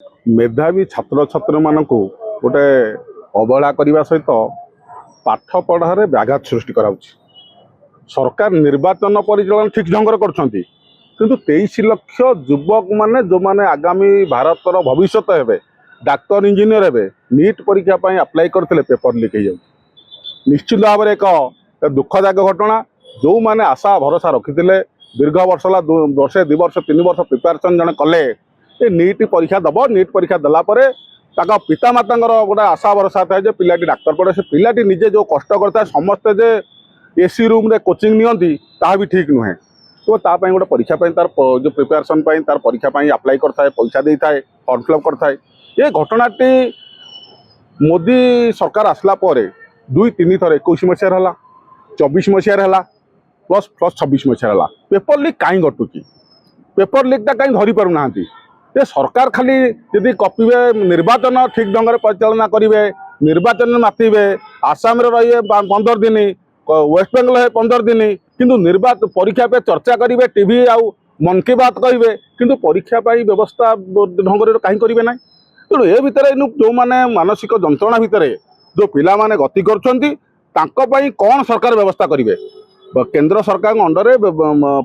मेधावी छात्र छात्री मान गोटे अवहेला करने सहित पाठ पढ़ार व्याघात सृष्टि करा सरकार निर्वाचन परिचालन ठीक ढंग से किंतु 23 लाख युवक माने जो माने आगामी भारतर भविष्य हे डाक्तर इंजीनियर हे नीट परीक्षा अप्लाई करते पेपर लीक हो निश्चित भाव में एक दुखदायक घटना जो माने आशा भरोसा रखी दीर्घ वर्ष वर्षे 2 वर्ष 3 वर्ष प्रिपेरेसन जन कले नीट परीक्षा दब नीट परीक्षा देलापर पिता माता गोटे आशा भरोसा थाए पिलाटी डाक्तर पड़े से पिलाटी निजे जो कष्ट करता समस्ते जे एसी रूम रे कोचिंग नियंती ता भी ठीक नुहे तो तापाई गोटे परीक्षा तार जो प्रिपेरेसन तार परीक्षा अप्लाई करता पैसा दे था फर्म फिलअप करता ये घटनाटी मोदी सरकार आसला 2-3 थर 21 मसीह 24 मसीह प्लस 26 मसीह पेपर लीक कहीं घटुची पेपर लीकटा कहीं धरी पार ना ये सरकार खाली यदि कपिबे निर्वाचन ठीक ढंग से परिचालना करेंगे निर्वाचन मातिबे आसाम रे 15 दिन वेस्ट बेंगल है 15 दिन किंतु निर्वाचन परीक्षा पे चर्चा करेंगे टीवी आउ मन की बात कहे किंतु परीक्षा व्यवस्था ढंग से कहीं करेंगे ना तेणु ए भितर जो मैंने मानसिक जंत्रणा भितर जो पिला माने गति कर कौन सरकार व्यवस्था करेंगे केंद्र सरकार अंडर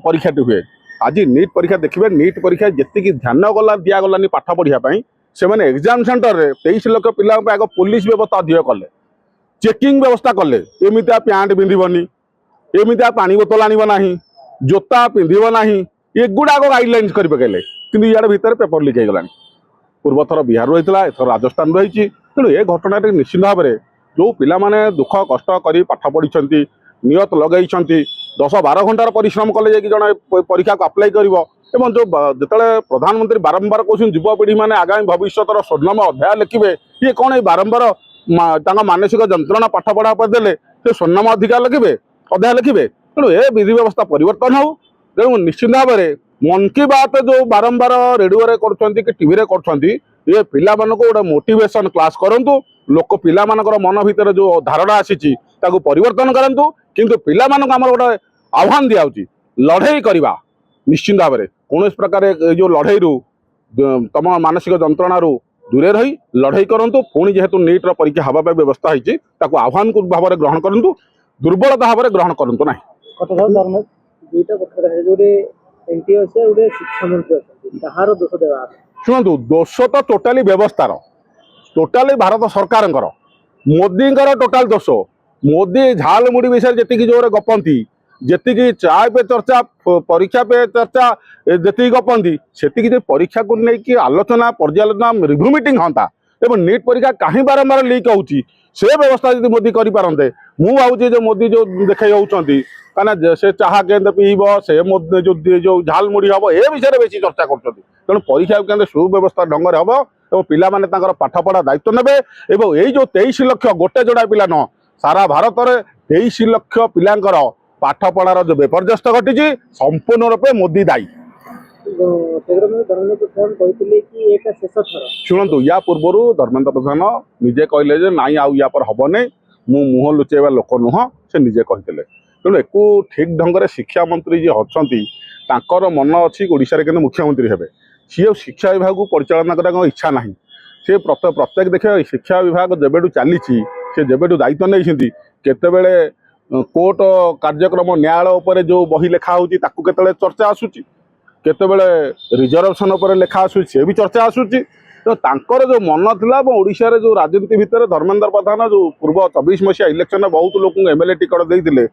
परीक्षा हुए आज नीट परीक्षा देखिए नीट परीक्षा जी ध्यान गला दिगलानी पाठ पढ़ाई से मैंने एग्जाम सेंटर रे 23 लाख पिला आग पुलिस व्यवस्था अधिक कले चेकिंग व्यवस्था कले एमती पैंट पिंधबनी एमती पानी बोतल आना जोता पिंधब ना एगुड़ाक गाइडलाइंस कर पकेले कि इे भितर पेपर लीक होगा पूर्व थर बिहार रही है एथर राजस्थान रही तेणु ये घटना निश्चित भाव में जो पिला माने दुख कष्ट कर पाठ पढ़ी नियत लगे 10-12 घंटार परिश्रम कले जड़े परीक्षा को अप्लाई कर जो प्रधानमंत्री बारंबार कहते युवपीढ़ी मैंने आगामी भविष्य स्वर्णम अध्याय लिखे ये कौन बारंबार मानसिक जंत्रणा पाठ पढ़ा पर देले से स्वर्णम अधिकार लिखे अध्याय लिखे तेणु ये विधि व्यवस्था परिवर्तन हो तेणु निश्चित भाव में मन की बात जो बारंबार रेडियो कर टीवी कर ये पिला गोटे मोटिवेशन क्लास करूँ लोक पिला मन भितर जो धारणा आसी परिवर्तन करूँ किंतु पिला आम गोटे आह्वान दिया लड़े करवा निश्चित भाव में कौन प्रकार जो लड़े तुम मानसिक जंत्रणा दूरे रही लड़े करूँ पुणी जेहेतु नीट परीक्षा हवा व्यवस्था होती आह्वान को भाव में ग्रहण करूँ दुर्बलता भाव में ग्रहण करूँ ना शुणु दोष तो टोटाली व्यवस्थार टोटाली भारत सरकार मोदी टोटाल दोष मोदी झाल मुड़ी विषय जी जोर गपंती जी चाय पे चर्चा परीक्षा पे चर्चा जी गपंती से परीक्षा को लेकिन आलोचना पर्यालोचना रिव्यू मीटिंग हाँ एवं नीट परीक्षा कहीं बारंबार लीक होची से व्यवस्था यदि मोदी करें मुझे जो मोदी जो देखे कहीं से चाह के पीब से जो झाल मुड़ी हम ए विषय बेसी चर्चा कर तेणु परीक्षा के सुव्यवस्था ढंग से हम और पिला पाठ पढ़ा दायित्व ने यही जो 23 लाख गोटे जोड़ा पिला न सारा भारत में 23 लाख पिलांकर पाठ पढ़ार जो विपर्यस्त घटी संपूर्ण रूपे मोदी दायी शुणु या पूर्व धर्मेन्द्र प्रधान निजे कहले नाई या पर हेनी मुह लुचेवा लोक नुह से निजे कहते तेणु एक ठीक ढंग से शिक्षा मंत्री जी अच्छा मन अच्छी ओडिशा रे मुख्यमंत्री हे सी शिक्षा विभाग को परिचालना करने इच्छा ना सी प्रत्येक देखिए शिक्षा विभाग जब चली से जब दायित्व नहीं केतबेले कोर्ट कार्यक्रम न्यायालय उपर जो बही लेखा होते चर्चा आसूची केतबेले रिजर्वेशन उपर लेखा आसूची से भी चर्चा आसूची तो तांकर जो मन थिला ओडिशा रे जो राजनीति भितर धर्मेन्द्र प्रधान जो पूर्व 24 मसीहा इलेक्शन में बहुत लोक एमएलए टिकट देते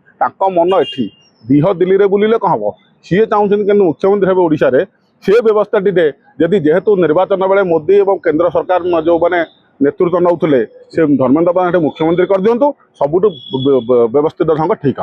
मन एठी दीह दिल्ली रे बुलिले कह हम सी चाहते कि मुख्यमंत्री हे ओडिशा रे से व्यवस्था जदि जेहेतु निर्वाचन बेले मोदी और केंद्र सरकार जो मैंने नेतृत्व नौले से धर्मेन्द्र प्रधान मुख्यमंत्री कर दिंतु सबुठ व्यवस्थित ढंग ठीक।